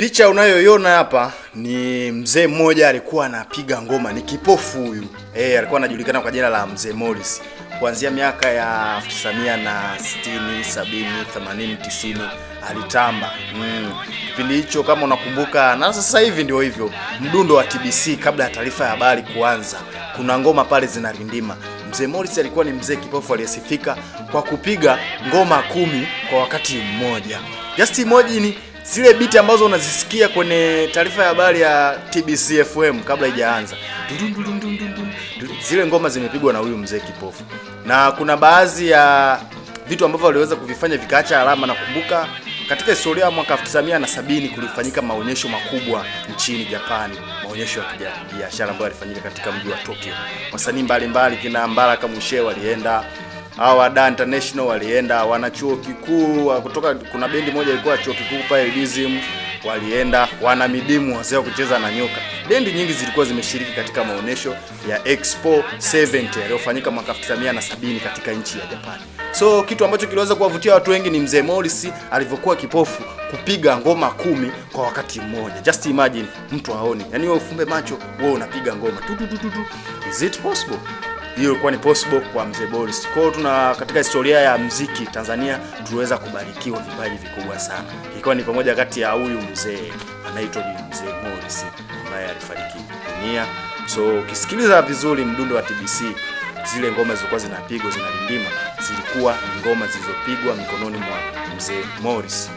Picha unayoiona hapa ni mzee mmoja alikuwa anapiga ngoma, ni kipofu huyu. Alikuwa anajulikana kwa jina la Mzee Morris. Kuanzia miaka ya 1960, 70, 80, 90 alitamba. Kipindi hicho kama unakumbuka, na sasa hivi ndio hivyo. Mdundo wa TBC kabla ya taarifa ya habari kuanza, kuna ngoma pale zinarindima. Mzee Morris alikuwa ni mzee kipofu aliyesifika kwa kupiga ngoma 10 kwa wakati mmoja. Just imagine zile biti ambazo unazisikia kwenye taarifa ya habari ya TBC FM kabla haijaanza. Zile ngoma zimepigwa na huyu mzee kipofu. Na kuna baadhi ya vitu ambavyo waliweza kuvifanya vikaacha alama. Nakumbuka katika historia ya mwaka 1970 kulifanyika maonyesho makubwa nchini Japani, maonyesho ya biashara ambayo yalifanyika katika mji wa Tokyo. Wasanii mbalimbali kina Mbaraka Mushe walienda, Awada International walienda, wanachuo kikuu kutoka, kuna bendi moja ilikuwa chuo kikuu pale Elizim walienda, wana midimu wazee wa kucheza na nyoka. Bendi nyingi zilikuwa zimeshiriki katika maonyesho ya Expo 70 yaliyofanyika mwaka 1970 katika nchi ya Japani. So kitu ambacho kiliweza kuwavutia watu wengi ni Mzee Morris alivyokuwa kipofu kupiga ngoma 10 kwa wakati mmoja. Just imagine mtu aone. Yaani wewe ufumbe macho, wewe unapiga ngoma. Is it possible? Hiyo ilikuwa ni possible kwa Mzee Morris. Kwa hiyo katika historia ya muziki Tanzania tuliweza kubarikiwa vipaji vikubwa sana. Ilikuwa ni pamoja kati ya huyu mzee anaitwa Mzee Morris ambaye alifariki dunia. So ukisikiliza vizuri mdundo wa TBC, zile ngoma zilikuwa zinapigwa zinalindima, zilikuwa ni ngoma zilizopigwa mikononi mwa Mzee Morris.